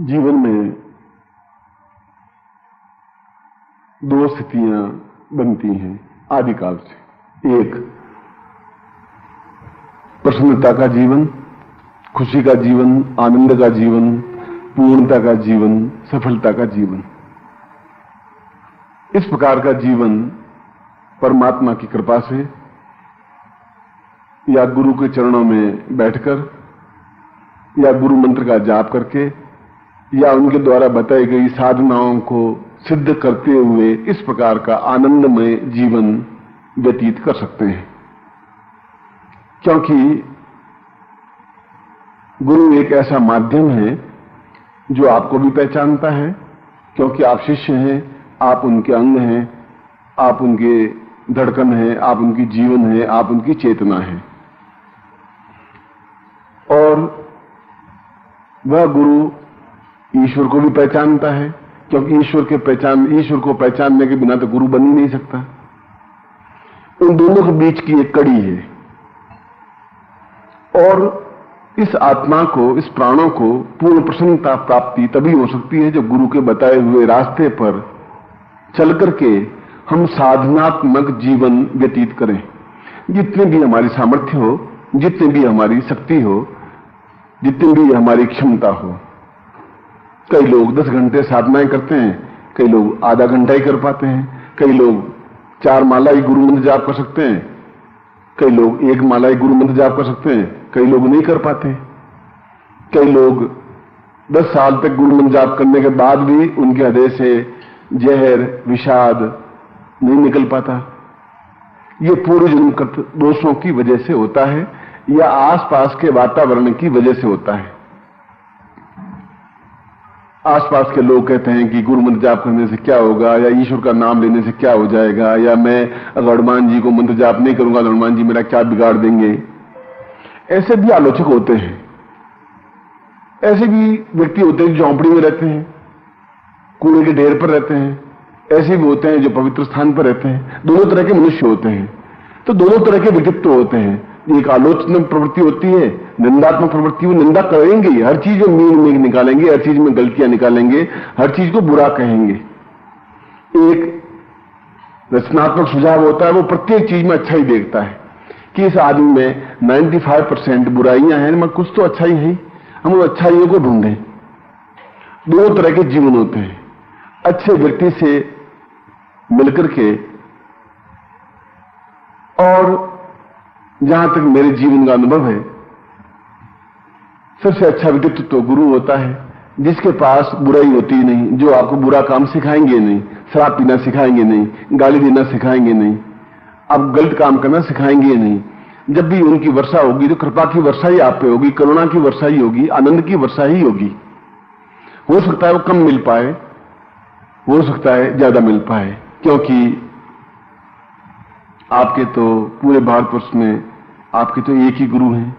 जीवन में दो स्थितियां बनती हैं आदिकाल से। एक प्रसन्नता का जीवन, खुशी का जीवन, आनंद का जीवन, पूर्णता का जीवन, सफलता का जीवन। इस प्रकार का जीवन परमात्मा की कृपा से या गुरु के चरणों में बैठकर या गुरु मंत्र का जाप करके या उनके द्वारा बताई गई साधनाओं को सिद्ध करते हुए इस प्रकार का आनंदमय जीवन व्यतीत कर सकते हैं। क्योंकि गुरु एक ऐसा माध्यम है जो आपको भी पहचानता है, क्योंकि आप शिष्य हैं, आप उनके अंग हैं, आप उनके धड़कन हैं, आप उनकी जीवन है, आप उनकी चेतना है। और वह गुरु ईश्वर को भी पहचानता है, क्योंकि ईश्वर को पहचानने के बिना तो गुरु बन ही नहीं सकता। उन दोनों के बीच की एक कड़ी है। और इस आत्मा को, इस प्राणों को पूर्ण प्रसन्नता प्राप्ति तभी हो सकती है जब गुरु के बताए हुए रास्ते पर चल करके हम साधनात्मक जीवन व्यतीत करें। जितने भी हमारी सामर्थ्य हो, जितनी भी हमारी शक्ति हो, जितनी भी हमारी क्षमता हो। कई लोग 10 घंटे साधनाएं करते हैं, कई लोग आधा घंटा ही कर पाते हैं, कई लोग 4 माला ही गुरु मंत्र जाप कर सकते हैं, कई लोग 1 माला ही गुरु मंत्र जाप कर सकते हैं, कई लोग नहीं कर पाते। कई लोग 10 साल तक गुरु मंत्र जाप करने के बाद भी उनके हृदय से जहर, विषाद नहीं निकल पाता। ये पूर्व जन्म दोषों की वजह से होता है या आसपास के वातावरण की वजह से होता है। आसपास के लोग कहते हैं कि गुरु मंत्र जाप करने से क्या होगा, या ईश्वर का नाम लेने से क्या हो जाएगा, या मैं अगर हनुमान जी को मंत्र जाप नहीं करूंगा तो हनुमान जी मेरा क्या बिगाड़ देंगे। ऐसे भी आलोचक होते हैं। ऐसे भी व्यक्ति होते हैं जो झोंपड़ी में रहते हैं, कूड़े के ढेर पर रहते हैं। ऐसे भी होते हैं जो पवित्र स्थान पर रहते हैं। दोनों तरह के मनुष्य होते हैं। तो दोनों तरह के व्यक्तित्व होते हैं। एक आलोचनात्मक प्रवृत्ति होती है, निंदात्मक प्रवृत्ति। वो निंदा करेंगे, हर चीज में मीन निकालेंगे, हर चीज में गलतियां निकालेंगे, हर चीज को बुरा कहेंगे। एक रचनात्मक सुझाव होता है, वो प्रत्येक चीज में अच्छा ही देखता है कि इस आदमी में 95% बुराइयां हैं, मगर कुछ तो अच्छाई है, हम उन अच्छाइयों को ढूंढें। दोनों तरह के जीवन होते हैं। अच्छे व्यक्ति से मिलकर के, और जहां तक मेरे जीवन का अनुभव है, सबसे अच्छा व्यक्तित्व तो गुरु होता है, जिसके पास बुराई होती ही नहीं, जो आपको बुरा काम सिखाएंगे नहीं, शराब पीना सिखाएंगे नहीं, गाली देना सिखाएंगे नहीं, आप गलत काम करना सिखाएंगे नहीं। जब भी उनकी वर्षा होगी तो कृपा की वर्षा ही आप पे होगी, करुणा की वर्षा ही होगी, आनंद की वर्षा ही होगी। हो सकता है वो कम मिल पाए, हो सकता है ज्यादा मिल पाए, क्योंकि आपके तो पूरे भारतवर्ष में आपके तो एक ही गुरु हैं,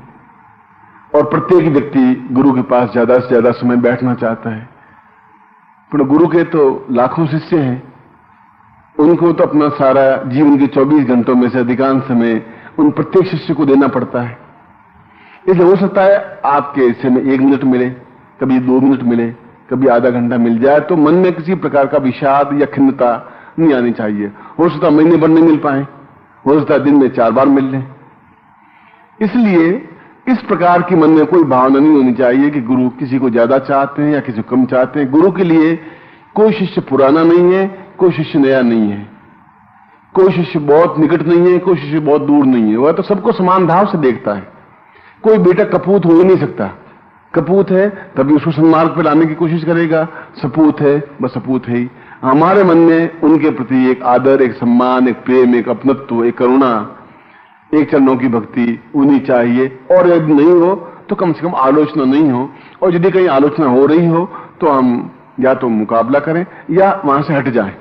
और प्रत्येक व्यक्ति गुरु के पास ज्यादा से ज्यादा समय बैठना चाहता है। पर गुरु के तो लाखों शिष्य हैं, उनको तो अपना सारा जीवन के 24 घंटों में से अधिकांश समय उन प्रत्येक शिष्य को देना पड़ता है। इसलिए हो सकता है आपके हिस्से में 1 मिनट मिले, कभी 2 मिनट मिले, कभी आधा घंटा मिल जाए, तो मन में किसी प्रकार का विषाद या खिन्नता नहीं आनी चाहिए। हो सकता है महीने भर नहीं मिल पाए, हो सकता है दिन में 4 बार मिल लें। इसलिए इस प्रकार की मन में कोई भावना नहीं होनी चाहिए कि गुरु किसी को ज्यादा चाहते हैं या किसी को कम चाहते हैं। गुरु के लिए कोई शिष्य पुराना नहीं है, कोई शिष्य नया नहीं है, कोई शिष्य बहुत निकट नहीं है, कोई शिष्य बहुत दूर नहीं है। वह तो सबको समान भाव से देखता है। कोई बेटा कपूत हो ही नहीं सकता। कपूत है तभी उसको सन्मार्ग पर लाने की कोशिश करेगा, सपूत है बस सपूत है ही। हमारे मन में उनके प्रति एक आदर, एक सम्मान, एक प्रेम, एक अपनत्व, एक करुणा, एक चरणों की भक्ति होनी चाहिए। और यदि नहीं हो तो कम से कम आलोचना नहीं हो, और यदि कहीं आलोचना हो रही हो तो हम या तो मुकाबला करें या वहां से हट जाएं।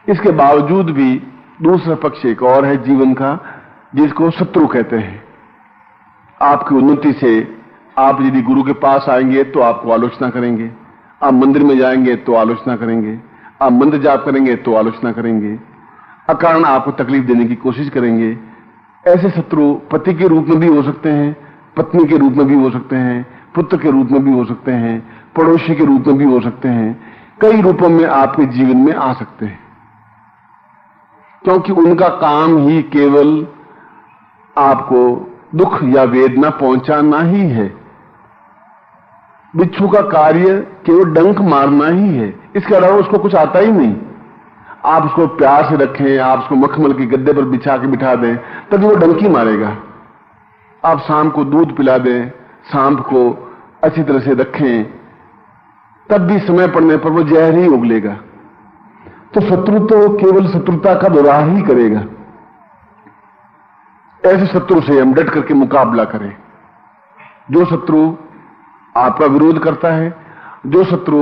इसके बावजूद भी दूसरा पक्ष एक और है जीवन का, जिसको शत्रु कहते हैं। आपकी उन्नति से आप यदि गुरु के पास आएंगे तो आपको आलोचना करेंगे, आप मंदिर में जाएंगे तो आलोचना करेंगे, आप मंत्र जाप करेंगे तो आलोचना करेंगे, अकारण आपको तकलीफ देने की कोशिश करेंगे। ऐसे शत्रु पति के रूप में भी हो सकते हैं, पत्नी के रूप में भी हो सकते हैं, पुत्र के रूप में भी हो सकते हैं, पड़ोसी के रूप में भी हो सकते हैं, कई रूपों में आपके जीवन में आ सकते हैं, क्योंकि उनका काम ही केवल आपको दुख या वेदना पहुंचाना ही है। बिच्छू का कार्य केवल डंक मारना ही है, इसके अलावा उसको कुछ आता ही नहीं। आप उसको प्यार से रखें, आप उसको मखमल के गद्दे पर बिछा के बिठा दें, तभी वो डंकी मारेगा। आप शाम को दूध पिला दें, शाम को अच्छी तरह से रखें, तब भी समय पड़ने पर वो जहर ही उगलेगा। तो शत्रु तो केवल शत्रुता का दोहरा ही करेगा। ऐसे शत्रु से हम डट करके मुकाबला करें। जो शत्रु आपका विरोध करता है, जो शत्रु,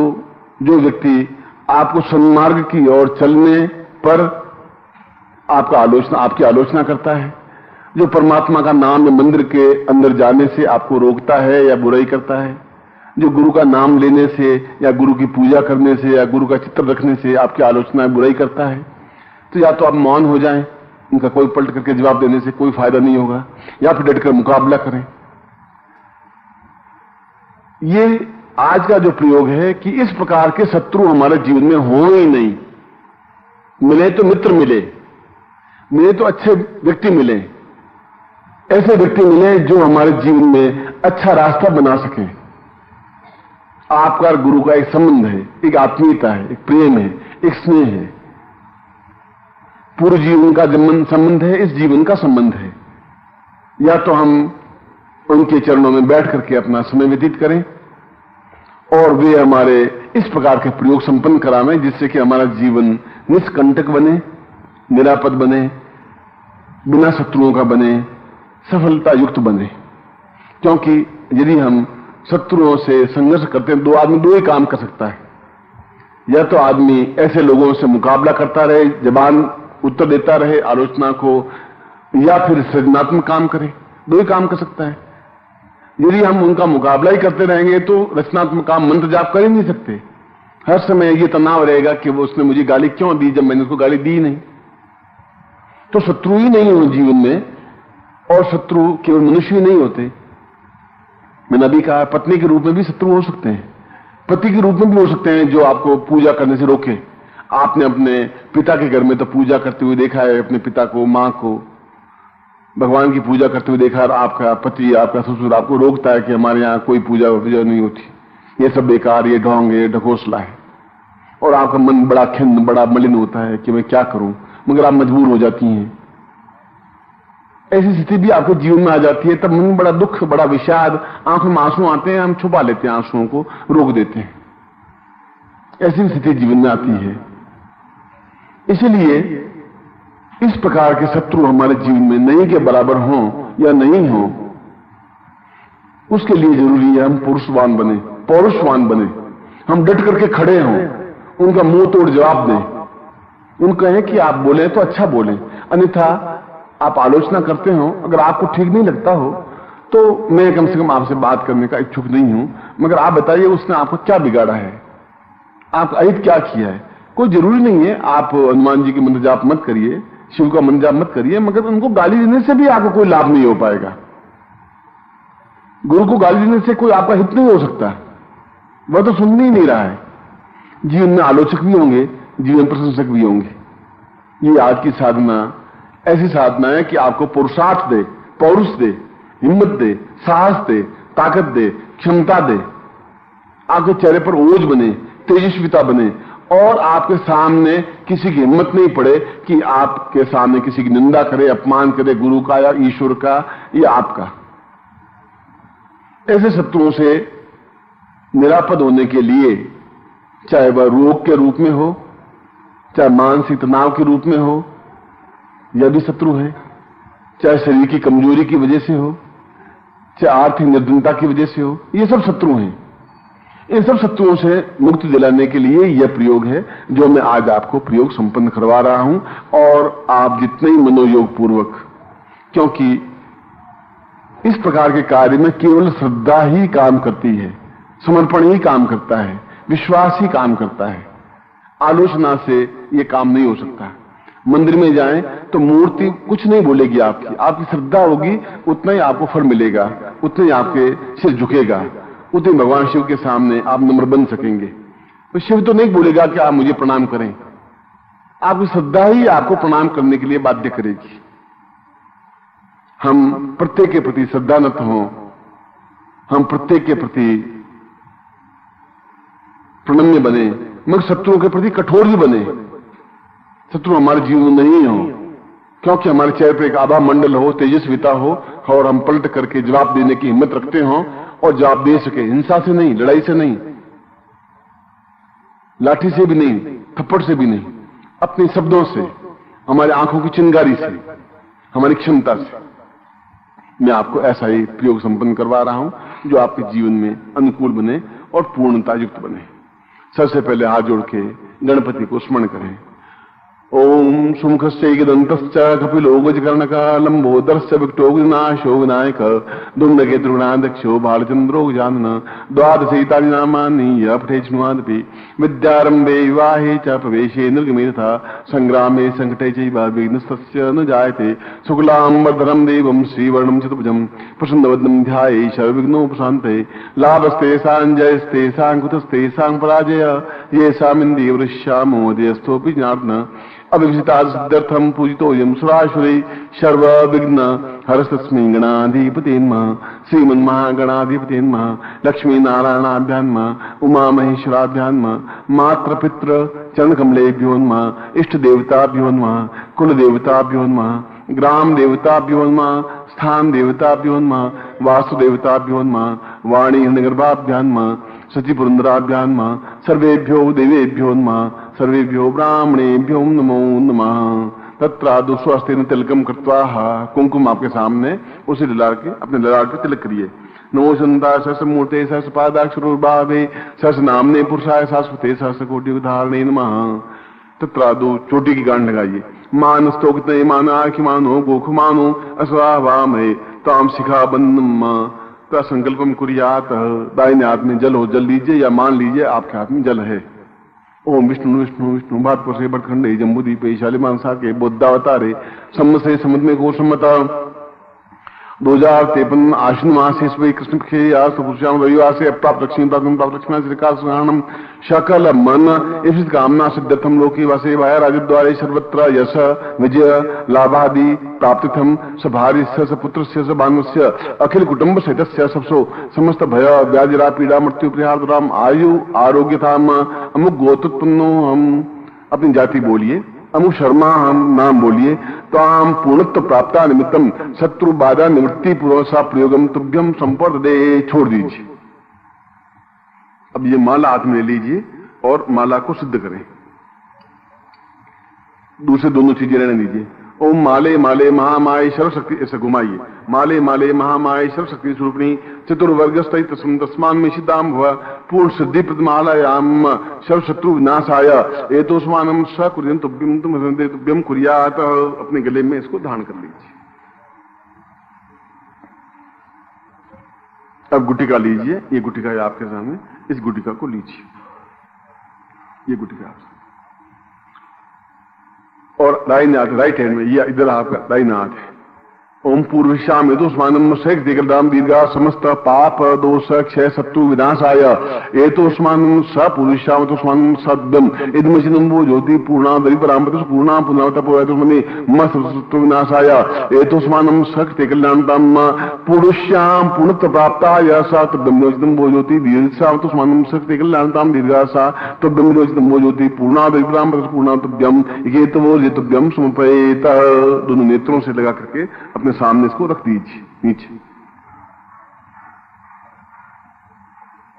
जो व्यक्ति आपको सन्मार्ग की ओर चलने पर आपकी आलोचना करता है, जो परमात्मा का नाम या मंदिर के अंदर जाने से आपको रोकता है या बुराई करता है, जो गुरु का नाम लेने से या गुरु की पूजा करने से या गुरु का चित्र रखने से आपकी आलोचना बुराई करता है, तो या तो आप मौन हो जाएं, उनका कोई पलट करके जवाब देने से कोई फायदा नहीं होगा, या फिर डटकर मुकाबला करें। ये आज का जो प्रयोग है कि इस प्रकार के शत्रु हमारे जीवन में हो ही नहीं। मिले तो मित्र मिले, मिले तो अच्छे व्यक्ति मिले, ऐसे व्यक्ति मिले जो हमारे जीवन में अच्छा रास्ता बना सके। आपका गुरु का एक संबंध है, एक आत्मीयता है, एक प्रेम है, एक स्नेह है, पूर्व जीवन का संबंध है, इस जीवन का संबंध है। या तो हम उनके चरणों में बैठ करके अपना समय व्यतीत करें और वे हमारे इस प्रकार के प्रयोग संपन्न करावें जिससे कि हमारा जीवन निष्कंटक बने, निरापद बने, बिना शत्रुओं का बने, सफलता युक्त बने। क्योंकि यदि हम शत्रुओं से संघर्ष करते हैं, आदमी दो ही काम कर सकता है। या तो आदमी ऐसे लोगों से मुकाबला करता रहे, जबान उत्तर देता रहे आलोचना को, या फिर सृजनात्मक काम करे। दो ही काम कर सकता है। यदि हम उनका मुकाबला ही करते रहेंगे तो रचनात्मक काम, मंत्र जाप कर ही नहीं सकते। हर समय ये तनाव रहेगा कि वो उसने मुझे गाली क्यों दी जब मैंने उसको गाली दी नहीं। तो शत्रु ही नहीं हो जीवन में, और शत्रु केवल मनुष्य ही नहीं होते। मैंने अभी कहा पत्नी के रूप में भी शत्रु हो सकते हैं, पति के रूप में भी हो सकते हैं जो आपको पूजा करने से रोके। आपने अपने पिता के घर में तो पूजा करते हुए देखा है, अपने पिता को, मां को, भगवान की पूजा करते हुए देखा, और आपका पति, आपका ससुर आपको रोकता है कि हमारे यहाँ कोई पूजा नहीं होती, ये सब बेकार, ये ढोंग, ये ढकोसला है, और आपका मन बड़ा खिन्न, बड़ा मलिन होता है कि मैं क्या करूं, मगर आप मजबूर हो जाती हैं। ऐसी स्थिति भी आपके जीवन में आ जाती है, तब मन में बड़ा दुख, बड़ा विषाद, आंखों में आंसू आते हैं, हम छुपा लेते हैं, आंसुओं को रोक देते हैं। ऐसी स्थिति जीवन में आती है। इसलिए इस प्रकार के शत्रु हमारे जीवन में नहीं के बराबर हों या नहीं हों, उसके लिए जरूरी है हम पुरुषवान बने, पौरुषवान बने। हम डट करके खड़े हों, उनका मुंह तोड़ जवाब दें। उनको कहें कि आप बोले तो अच्छा बोलें, अन्यथा आप आलोचना करते हो, अगर आपको ठीक नहीं लगता हो तो मैं कम से कम आपसे बात करने का इच्छुक नहीं हूं, मगर आप बताइए उसने आपको क्या बिगाड़ा है, आप अहित क्या किया है। कोई जरूरी नहीं है आप हनुमान जी की मंत्र जाप मत करिए, शिव का मंत्र जाप मत करिए, मगर उनको गाली देने से भी आपको कोई लाभ नहीं हो पाएगा। गुरु को गाली देने से कोई आपका हित नहीं हो सकता, वह तो सुन ही नहीं रहा है। जीवन में आलोचक भी होंगे, जीवन प्रशंसक भी होंगे। ये आज की साधना ऐसी साधना है कि आपको पुरुषार्थ दे, पौरुष दे, हिम्मत दे, साहस दे, ताकत दे, क्षमता दे, आपके चेहरे पर ओज बने, तेजस्विता बने, और आपके सामने किसी की हिम्मत नहीं पड़े कि आपके सामने किसी की निंदा करे, अपमान करे, गुरु का या ईश्वर का या आपका। ऐसे शत्रुओं से निरापद होने के लिए, चाहे वह रोग के रूप में हो, चाहे मानसिक तनाव के रूप में हो, यह भी शत्रु है, चाहे शरीर की कमजोरी की वजह से हो, चाहे आर्थिक निर्धनता की वजह से हो, ये सब शत्रु हैं। इन सब शत्रुओं से मुक्ति दिलाने के लिए यह प्रयोग है जो मैं आज आपको प्रयोग संपन्न करवा रहा हूं। और आप जितने ही मनोयोग पूर्वक, क्योंकि इस प्रकार के कार्य में केवल श्रद्धा ही काम करती है, समर्पण ही काम करता है, विश्वास ही काम करता है। आलोचना से यह काम नहीं हो सकता। मंदिर में जाएं तो मूर्ति कुछ नहीं बोलेगी, आपकी श्रद्धा होगी, उतना ही आपको फल मिलेगा। उतने ही आपके सिर झुकेगा, उतने भगवान शिव के सामने आप नम्र बन सकेंगे। तो शिव तो नहीं बोलेगा कि आप मुझे प्रणाम करें, आपकी श्रद्धा ही आपको प्रणाम करने के लिए बाध्य करेगी। हम प्रत्येक के प्रति श्रद्धानत हों, हम प्रत्येक के प्रति प्रणम्य बने, मगर शत्रुओं के प्रति कठोर ही बने। शत्रु हमारे जीवन में नहीं हो, क्योंकि हमारे चेहरे पर एक आभा मंडल हो, तेजस्विता हो, और हम पलट करके जवाब देने की हिम्मत रखते हो और जवाब दे सके। हिंसा से नहीं, लड़ाई से नहीं, लाठी से भी नहीं, थप्पड़ से भी नहीं, अपने शब्दों से, हमारी आंखों की चिंगारी से, हमारी क्षमता से। मैं आपको ऐसा ही प्रयोग संपन्न करवा रहा हूं जो आपके जीवन में अनुकूल बने और पूर्णता युक्त बने। सबसे पहले हाथ जोड़ के गणपति को स्मरण करें। ओम सुमुखश्चैकदन्तश्च कपिलो गजकर्णकः लंबोदरश्च विकटो गजनाशो विनायक धूम्रकेतुर्गणाध्यक्षो भालचंद्रो गजानन द्वादशैतानि नामानि यः पठेत् शृण्वादपि विद्यारम्भे विवाहे च प्रवेशे निर्गमे तथा संग्रामे संकटे चैव विघ्नस्तस्य न जायते। शुक्लाम्बरधरं देवं श्रीवर्णं चतुर्भुजं प्रसन्नवदनं ध्यायेत् सर्वविघ्नोपशान्तये। लाभस्तेषां जयस्तेषां कुतस्तेषां पराजय येषामिन्द्रियवृष्यामो देयस्थोऽपि जनार्दन। अभिषिता सिद्ध्यर्थम पूजितोऽयं सुरासुरै सर्वविघ्न हरस्तस्मै गणाधिपते नमः। श्रीमन्महागणाधिपते नमः। लक्ष्मी नारायणाभ्यां नमः। उमा महेश्वराभ्यां नमः। मातृपितृ चरणकमलेभ्यो नमः। इष्ट देवताभ्यो नमः। कुल देवताभ्यो नमः। ग्राम देवताभ्यो नमः। स्थान देवताभ्यो नमः। वासुदेवताभ्यो नमः। वाणी हिरण्यगर्भाभ्यां नमः। सचिपुरंदराभ्यां नमः। सर्वेभ्यो देवेभ्यो नमः। सर्वेभ्यो ब्राह्मणेभ्यो नमो नमः। तत्रादु स्वस्तेन तिलकम कृत्वा, कुंकुम आपके सामने उसे ललाट के अपने ललाट पे तिलक करिए। नमो संता सहस्रमूर्ते सहस्रपादाक्षरोर्भावे सहस्रनाम्ने पुरुषाय शाश्वते सहस्रकोटि धारणे नमः। तत्रादु चोटी की गांठ लगाइए। मानस्तोक्ते मानाखि मानो गोख मानो अस्वावामहे ताम शिखा बंदम संकल्पम कुर्यात। दाहिने हाथ में जल हो, जल लीजिए या मान लीजिए आपके हाथ में जल है। ओम विष्णु विष्णु विष्णु भातपुर से बटखंडे जम्बूदीपे शालिमान साके बुद्धावतारे सम्मत से समुद्र में गो सम्मता 2053 आश्विन मासे स्वे कृष्ण पक्षे पुरुषाम रविवार से अप्राप्त लक्ष्मी प्राप्त लक्ष्मी श्रीकाशम शकल मन इस कामना सिद्धर्थम लोके वासे भाया राजद्वारे सर्वत्र यश विजय लाभादि प्राप्तिथम सभारि सपुत्र से बान्वस्य अखिल कुटुंब सहित सबसो समस्त भय व्याधिरा पीड़ा मृत्यु परिहार आयु आरोग्यताम अमुक गोत्रोत्पन्नो। हम अपनी जाति बोलिए। अमु शर्मा हम नाम बोलिए। तो हम पूर्णत्व प्राप्ता निमित्तम शत्रु बाधा निवृत्ति पूर्वसा प्रयोगम तुभ्यम संपर्क दे। छोड़ दीजिए। अब ये माला हाथ में ले लीजिए और माला को सिद्ध करें। दूसरे दोनों चीजें रहने दीजिए। ओम माले माले महामाये सर्वशक्ति, ऐसे घुमाइए। माले माले महामाये सर्वशक्ति स्वरूपिणी चतुर्वर्गस्थई तस्मान में सिद्धाम भव पूर्ण सिद्धि प्रदमालयाम सर्वशत्रु विनाशाय एतोस्मानम सकुर्यं तुभ्यम तुभ्यम कुर्यात। अपने गले में इसको धारण कर लीजिए। अब गुटिका लीजिए। ये गुटिका है आपके सामने। इस गुटिका को लीजिए। ये गुटिका और दाहिने हाथ, राइट हैंड में, ये इधर आपका दाहिना हाथ है। ओम पूर्विशाम यदुस्मानम शेख दिग्रदाम दीर्घा समस्त पाप दोष क्षय शत्रु विनाशाय एतोस्मानम स पूर्विशाम यदुस्मानम सद्दम इदमचिनम्बो ज्योति पूर्णा दरिपरामपति पूर्णा पुनवता पूर्वतमनि मस्त शत्रु विनाशाय एतोस्मानम शक्ति कल्याणताम पूर्विशाम पूर्णत्व प्राप्ताय स तद्दम्योचितम्बो ज्योति दीर्घाम तस्मानम शक्ति कल्याणताम दीर्घा सा तद्दम्योचितम्बो ज्योति पूर्णा दरिपरामपति पूर्णा तुभ्यम इकेतवो तुभ्यम समर्पयेत। दोनों नेत्रों से लगा करके अपने सामने इसको रख दीजिए नीचे।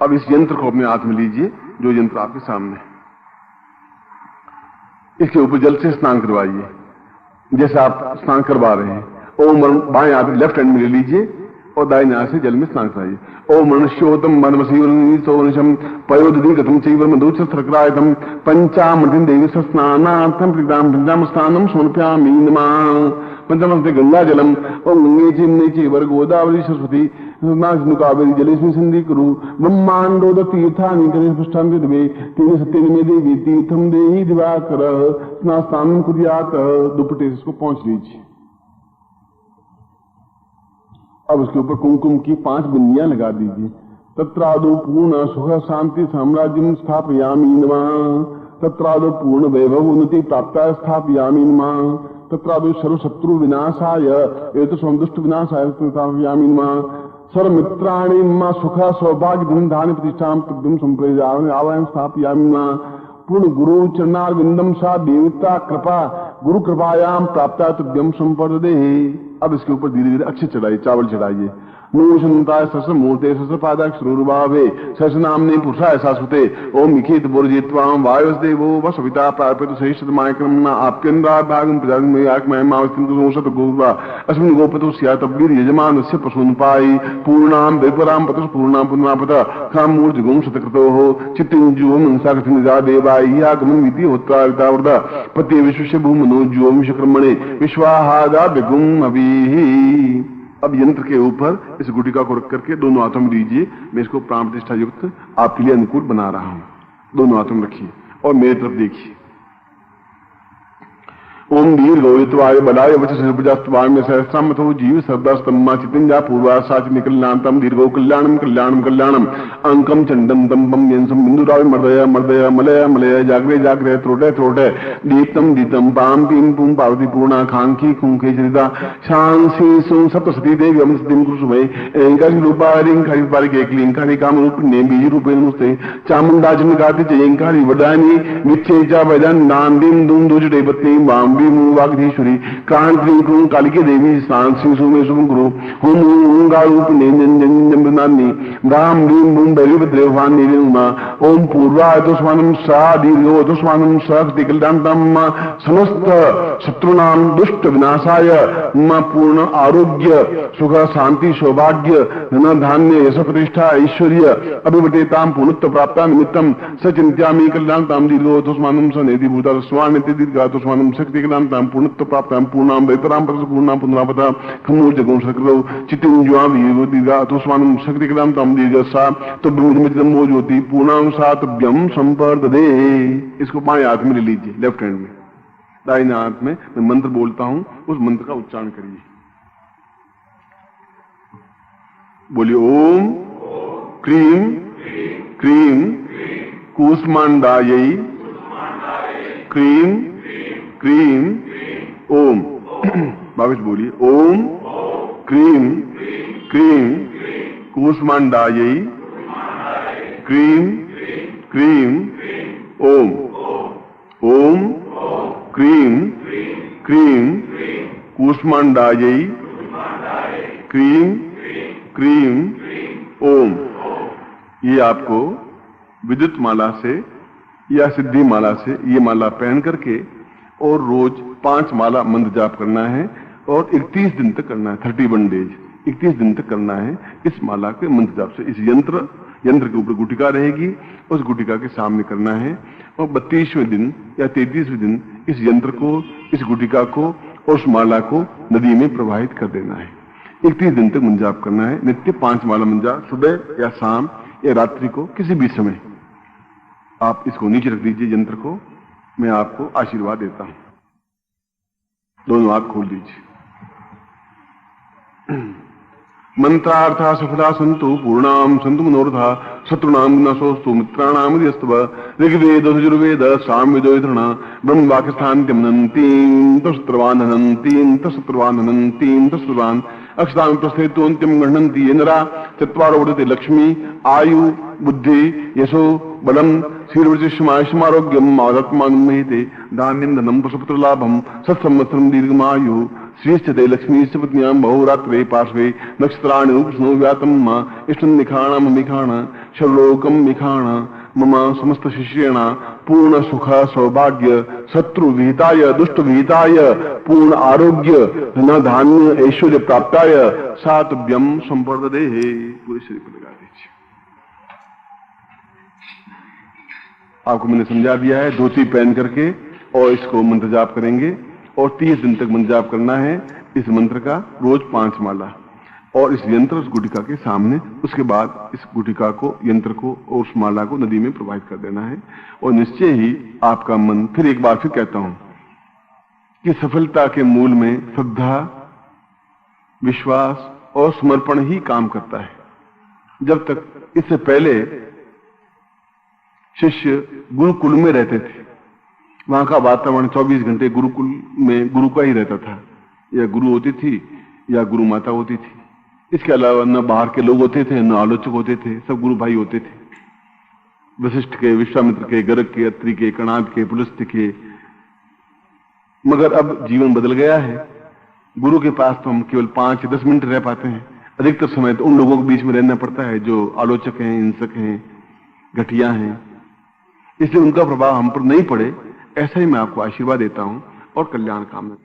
अब इस यंत्र को अपने हाथ में लीजिए, जो यंत्र आपके सामने। इसके ऊपर जल से स्नान करवाइए जैसे आप स्नान करवा रहे हैं। ओम बाएं हाथ लेफ्ट हैंड में ले लीजिए और दाहिने हाथ से जल में स्नान कराइए। ओम मनुष्योतम मनमसीवनिशम पयोदधि गतम चैव मधुचस्त्रक्रायतम पंचामृतिं देवी स्नानार्थम पंचाम स्नानम समर्पयामि नमः। पंचमस्ते गंगा जलम ओम गंगे चिन्ने चैव गोदावरी सरस्वती नासिनु कावेरी जलेस्मिन् सन्धि कुरु ब्रह्मांडोद तीर्थानि करे पृष्ठान्ते दिवे तेन सत्येन मे देवी तीर्थम देहि दिवाकर स्नानं कुर्यात। दुपट्टे से इसको पहुंच लीजिए अब उसके ऊपर कुमकुम की 5 बिंदियां लगा दीजिए। तत्रादो पूर्ण सुख शांति साम्राज्यम स्थापयामि नमः। तत्रादो पूर्ण वैभव उन्नति प्राप्ता स्थापयामि नमः। तत्रादो सर्व शत्रु विनाशाय एतो संदुष्ट विनाशाय स्थापयामि नमः। सर्व मित्राणि मम सुख सौभाग्य धन धान्य प्रतिष्ठा तद्दम संप्रदाय आवायम स्थापयामि नमः। पूर्ण गुरु चरणारविंदम सा देवता कृपा गुरु कृपायाम प्राप्ता तद्यम संपदे। अब इसके ऊपर धीरे धीरे अक्षय चढ़ाइए, चावल चढ़ाइए। नूशंताय सहस्र मूर्ते सहस्र पादाक्ष श्रूर्भावे सहस्र नामने पुरुषाय शाश्वते ओम निखेत बोर्जित्वाम वायुस्देवो वसविता प्रार्पित सहिष्ठमाय क्रमना आप्यंदा भागम प्रजागम में आत्माय मावस्तिं शत गोवा अस्मिन् गोपतो स्यातब्बीर यजमानस्य पशून्पायि पूर्णाम द्विपराम पतस पूर्णाम पुनरापत खाम मूर्ति गुम शतकृतोः चित्तिंजुओ मनसाकथिनिजा देवाय आगमन विधि होत्रा वितावृता पति विश्वस्य भूमनो ज्यो विश्वकर्मणे विश्वाहादा विगुम अभिः। अब यंत्र के ऊपर इस गुटिका को रख करके दोनों हाथों में लीजिए। मैं इसको प्राण प्रतिष्ठा युक्त आपके लिए अनुकूल बना रहा हूं। दोनों हाथों में रखिए और मेरी तरफ देखिए। ओम दीर्घ गोवित्वाय बलाय वचस्तवाय में सहस्रामथो जीव सर्वस्तम्मा चितिंजा पूर्वा साच निकल्यान्तम दीर्घो कल्याणम कल्याणम कल्याणम अंकम चंडम दम्बम यंसम बिंदुराय मर्दय मर्दय मलय मलय जागरे जागरे त्रोटे त्रोटे दीप्तम दीतम पाम पीम पुम पार्वती पूर्णा खांखी खुंखे चरिता शांसी सुम सप्तसती देवी अमृतिम कुसुमे एंकारी रूपारिं खारी पारिक एकलिंकारी काम रूप ने बीज रूपे नमस्ते चामुंडा जन्मगाति जयंकारी वदानी विच्छेजा वैदन नांदीम दुम दुजटे पत्नी वाम वागधीश्वरी क्रांति क्रूं कालिके देवी सांसी सुमे सुम गुरु हुम हुम गारूप नेन्नी ब्राह्म रीम बुम बैरिभद्रेवान निरुमा ओम पूर्वाय दुष्मानम सा दीर्घो दुष्मानम सकृतिकल्यांतम समस्त शत्रुनाम दुष्ट विनाशाय पूर्ण आरोग्य सुख शांति सौभाग्य धन धान्य यश प्रतिष्ठा ऐश्वर्य अभिवटेताम पूर्णत्व प्राप्ता निमित्तम सचिंत्यामि कल्याणताम दीर्घो दुष्मानम स नेति भूता स्वानिति दीर्घा दुष्मानम शक्ति पूर्णत्व प्राप्त पूर्णाम वैतराम पूर्णाम पुनरापता खमूर जगुं शक्रो चित्तिंजुआ दीर्घा तुष्मानम शक्ति कलाम दीर्घ सा तो ज्योति पूर्णाम सातभ्यम संपर्ददे। इसको बाएं हाथ में ले लीजिए, लेफ्ट हैंड में। दाहिने हाथ में मैं मंत्र बोलता हूं, उस मंत्र का उच्चारण करिए। बोलिए ओम क्रीम क्रीम कूष्मांडायै क्रीम क्रीम ओम। भावेश बोलिए ओम क्रीम क्रीम कूष्मांडायै क्रीम क्रीम ओम। ओम क्रीम क्रीम कूष्मांडायै क्रीम क्रीम ओम। ये आपको विद्युत माला से या सिद्धि माला से ये माला पहन करके और रोज 5 माला मंत्र जाप करना है और 31 दिन तक करना है। 31 डेज 31 दिन तक करना है इस माला के मंत्र जाप से। इस यंत्र के ऊपर गुटिका रहेगी, उस गुटिका के सामने करना है और 32वें दिन या 33वें दिन इस यंत्र को, इस गुटिका को और उस माला को नदी में प्रवाहित कर देना है। 31 दिन तक मंत्र जाप करना है। नित्य 5 माला मंत्र जाप, सुबह या शाम या रात्रि को किसी भी समय। आप इसको नीचे रख दीजिए यंत्र को। मैं आपको आशीर्वाद देता हूं। दोनों हाथ खोल दीजिए। मंत्रार्था सफला संतु पूर्णाम संतु मनोरथा शत्रुनाम नशोस्तु मित्राणाम यस्तव ऋग्वेद यजुर्वेद सामवेदो यथर्णा ब्रह्म वाक्यस्थान त्यमनन्तीं तशत्रवान् हनन्तीं तशत्रवान् हनन्तीं तशत्रवान् अक्षतां प्रस्थेतु अन्त्यं गृह्णन्ति ये नरा चत्वारो वर्धते लक्ष्मी आयु बुद्धि यशो बलम शीर्षमारोग्यम आत्मानुमहिते धान्यम धनम पशुपुत्र लाभम सत्संवत्सरम दीर्घमायु श्रीश्चते लक्ष्मी पत्नियां बहुरात्रे पार्श्वे नक्षत्राणि उपस्नो व्यातम इष्टं निखाण मिखाण शर्लोकम मिखाण मम समस्त शिष्येण पूर्ण सुख सौभाग्य शत्रु विहिताय दुष्ट विहिताय पूर्ण आरोग्य धन धान्य ऐश्वर्य प्राप्ताय सातभ्यम संपर्ददे। पूरे शरीर पर लगा दीजिए। आपको मैंने समझा दिया है। धोती पहन करके और इसको मंत्र जाप करेंगे और 30 दिन तक मंत्र जाप करना है इस मंत्र का, रोज 5 माला और इस यंत्र उस गुटिका के सामने। उसके बाद इस गुटिका को, यंत्र को और उस माला को नदी में प्रवाहित कर देना है और निश्चय ही आपका मन, फिर एक बार फिर कहता हूं कि सफलता के मूल में श्रद्धा, विश्वास और समर्पण ही काम करता है। जब तक इससे पहले शिष्य गुरुकुल में रहते थे, वहां का वातावरण 24 घंटे गुरुकुल में गुरु का ही रहता था, या गुरु होती थी या गुरु माता होती थी। इसके अलावा न बाहर के लोग होते थे, न आलोचक होते थे, सब गुरु भाई होते थे। वशिष्ठ के, विश्वामित्र के, गर्ग के, अत्रि के, कणाद के, पुलस्त्य के। मगर अब जीवन बदल गया है। गुरु के पास तो हम केवल 5-10 मिनट रह पाते हैं। अधिकतर समय तो उन लोगों के बीच में रहना पड़ता है जो आलोचक हैं, हिंसक हैं, घटिया हैं। इसलिए उनका प्रभाव हम पर नहीं पड़े, ऐसा ही मैं आपको आशीर्वाद देता हूं और कल्याण कामना।